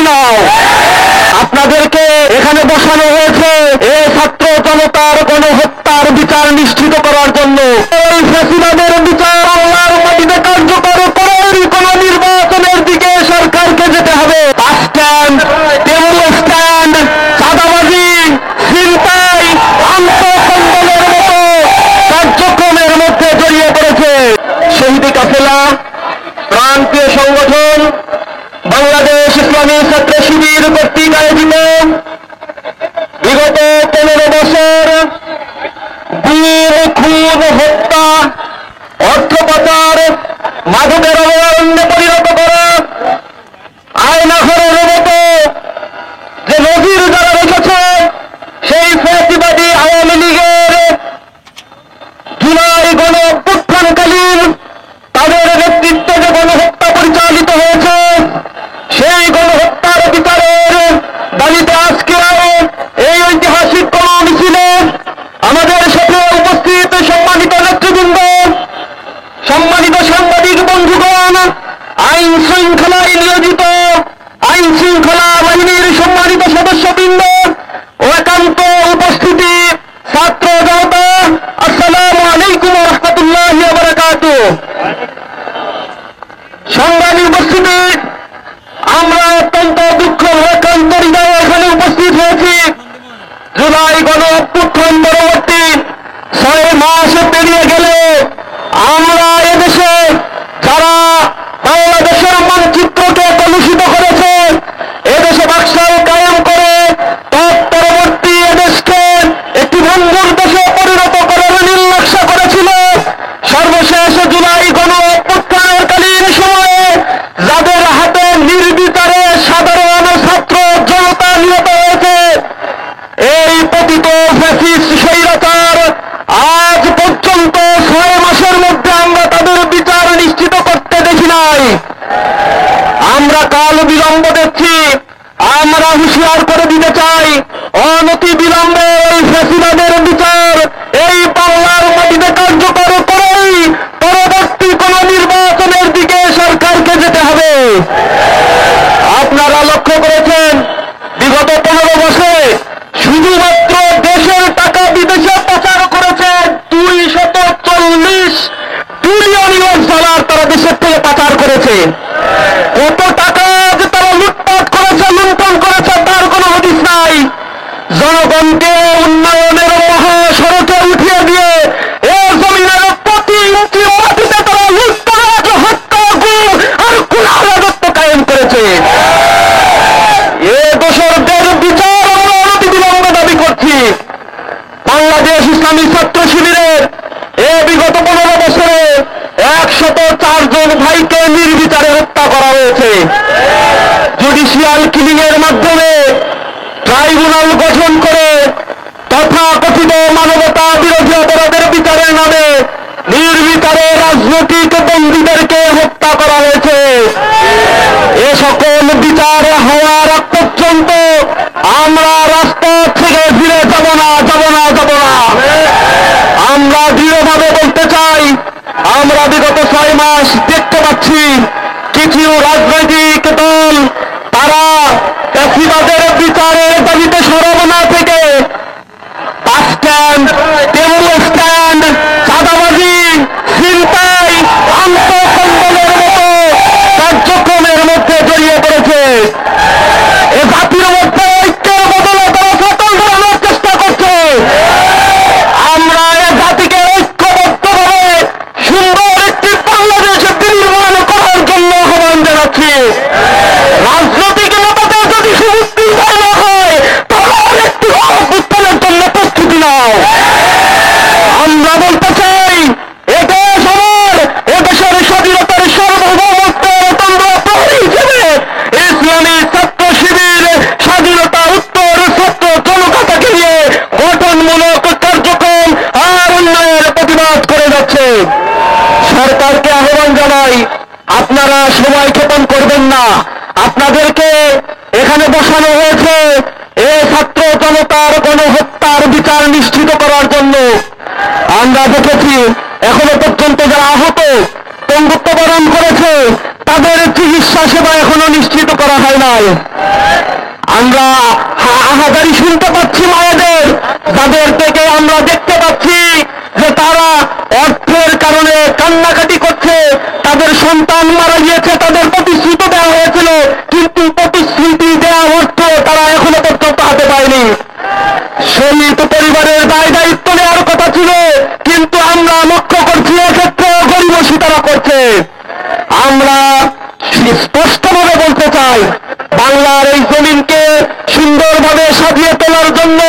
নাও। আপনাদেরকে এখানে বসানো হয়েছে এই ছাত্র জনতার গণহত্যার বিচার নিশ্চিত করার জন্য। এই ফ্যাসিবাদের বিচার বাংলার মাটিতে কার্যকর করেই কোন নির্বাচনের দিকে সরকারকে যেতে হবে। বাস স্ট্যান্ড, টেবিল স্ট্যান্ড, চাঁদাবাজি, ছিনতাই, আন্তঃকন্দলের মতো কার্যক্রমের মধ্যে জড়িয়ে পড়েছে শহীদ কাফেলা, প্রান্তীয় সংগঠন বাংলাদেশ ইসলামী ছাত্র শিবির কর্তৃক আয়োজিত বিগত 15 বছর গুম, খুন, হত্যা, অর্থ পাচার, মাদকের অভয়ারণ্যে পরিণত করা, আয়নাঘরের মতো যে নজির যারা রেখেছে সেই ফ্যাসিবাদী আওয়ামী লীগের জুলাই গণ অভ্যুত্থানকালীন তাদের নেতৃত্বে যে গণহত্যা পরিচালিত হয়েছে সেই গণহত্যার বিচারের দাবিতে আজকে এই ঐতিহাসিক মিছিলে আমাদের সাথে উপস্থিত সম্মানিত নেতৃবৃন্দ, সম্মানিত সাংবাদিক বন্ধুগণ, আইন শৃঙ্খলায় নিয়োজিত আইন শৃঙ্খলা বাহিনীর সম্মানিত সদস্যবৃন্দ ও একান্ত উপস্থিতি ছাত্র জনতা, আসসালামু আলাইকুম ওয়া রাহমাতুল্লাহি ওয়া বারাকাতুহু। সংগ্রামী উপস্থিতি, আমরা অত্যন্ত দুঃখ ভারাক্রান্ত হৃদয়ে এখানে উপস্থিত হয়েছি। জুলাই গণ অভ্যুত্থান পরবর্তী 6 মাস পেরিয়ে গেলে আমরা এদেশে যারা বাংলাদেশের মানচিত্রকে কলুষিত করেছে, এদেশে বাকশাল কায়েম করে তৎপরবর্তী এদেশকে একটি ভঙ্গুর দেশে পরিণত করার নীল নকশা করেছিল, সর্বশেষ জুলাই গণ অভ্যুত্থানের কালীন সময়ে যাদের হাতে নির্বিচারে সাধারণ ছাত্র জনতা নিহত হয়েছে, এই পতিত ফ্যাসিস্ট স্বৈরাচার আজ পর্যন্ত 6 মাসের মধ্যে আমরা তাদের বিচার নিশ্চিত করতে দেখি নাই। আমরা কাল বিলম্ব দেখছি। আমরা হুঁশিয়ার করে দিতে চাই, অনতি বিলম্বে এই ফ্যাসিবাদের বিচার এই বাংলার মাটিতে কার্যকর করেই পরবর্তী কোন নির্বাচনের দিকে সরকারকে যেতে হবে। আপনারা লক্ষ্য করেছেন বিগত 15 বছরে শুধুমাত্র দেশের টাকা বিদেশে পাচার করেছে 240 বিলিয়ন ইউএস ডলার তারা দেশের থেকে পাচার করেছে। কত টাকা যে তারা লুটপাট করেছে, লুণ্ঠন করেছে তার কোনো হদিস নাই। জনগণকে উন্নয়নের মহাসড়কে উঠিয়ে দিয়ে এ জমিনের প্রতি ইঞ্চি মাটিতে তারা লুটতরাজ, হত্যা, গুম আর খুনের রাজত্ব কায়েম করেছে। এ দোষরদের বিচার আমরা অনতিবিলম্বে দাবি করছি। বাংলাদেশ ইসলামী ছাত্র শিবিরের বিগত 15 বছরে 104 জন ভাইকে নির্বিচারে হত্যা করা হয়েছে। জুডিশিয়াল কিলিং এর মাধ্যমে ট্রাইব্যুনাল গঠন করে তথাকথিত মানবতা বিরোধী অপরাধের বিচারের নামে নির্বিচারে রাজনৈতিক বন্দীদেরকে হত্যা করা হয়েছে। এ সকল বিচার হওয়ার আগ পর্যন্ত আমরা রাজপথ থেকে ফিরে যাব না। আমরা দৃঢ়ভাবে বলতে চাই, আমরা বিগত 6 মাস দেখতে পাচ্ছি কিছু রাজনৈতিক দল তারা ফ্যাসিবাদের বিচারের দাবিতে সরব না থেকে বাস স্ট্যান্ড, টেবিল স্ট্যান্ড, চাঁদাবাজি, ছিনতাই, আন্তঃকন্দলের মতো কার্যক্রমের মধ্যে জড়িয়ে পড়েছে। এ জাতির মধ্যে ঐক্যের বদলে তারা সকল ধরনের চেষ্টা করছে। আমরা এ জাতিকে ঐক্যবদ্ধভাবে সুন্দর একটি বাংলাদেশ নির্মাণ করার জন্য আহ্বান জানাচ্ছি। রাজনৈতিক নেতাদের যদি সুবুদ্ধি না হয় তাহলে একটি অভ্যুত্থানের জন্য প্রস্তুতি নাও। আমরা বলতে চাই, এদেশ আমার, এদেশের স্বাধীনতার সার্বভৌমত্বের তোমরা প্রহরী হিসেবে ইসলামী ছাত্র শিবির স্বাধীনতা উত্তর ছাত্র জনতাকে নিয়ে গঠনমূলক কার্যক্রম আর উন্নয়নের প্রতিবাদ করে যাচ্ছে। সরকারকে আহ্বান জানাই, আপনারা সময় ক্ষেপণ করবেন না। আপনাদেরকে এখানে বসানো হয়েছে এই ছাত্র জনতার গণহত্যার বিচার নিশ্চিত করার জন্য। আমরা দেখেছি এখনো পর্যন্ত যারা আহত, পঙ্গুত্ব বরণ করেছে, তাদের চিকিৎসা সেবা এখনো নিশ্চিত করা হয় নাই। আমরা আহাজারি শুনতে পাচ্ছি মায়েদের, যাদের থেকে আমরা দেখতে পাচ্ছি যে তারা অর্থের কারণে কান্নাকাটি করছে। তাদের সন্তান মারা গিয়েছে, তাদের প্রতিশ্রুতি দেওয়া হয়েছিল, কিন্তু প্রতিশ্রুতি দেওয়া অর্থ তারা এখনো পর্যন্ত হাতে পায়নি। শহীদ পরিবারের দায় দায়িত্ব নেওয়ার কথা ছিল, কিন্তু আমরা লক্ষ্য করছি এক্ষেত্রে গরিবসী তারা করছে। আমরা স্পষ্টভাবে বলতে চাই, বাংলার এই জমিনকে সুন্দরভাবে সাজিয়ে তোলার জন্য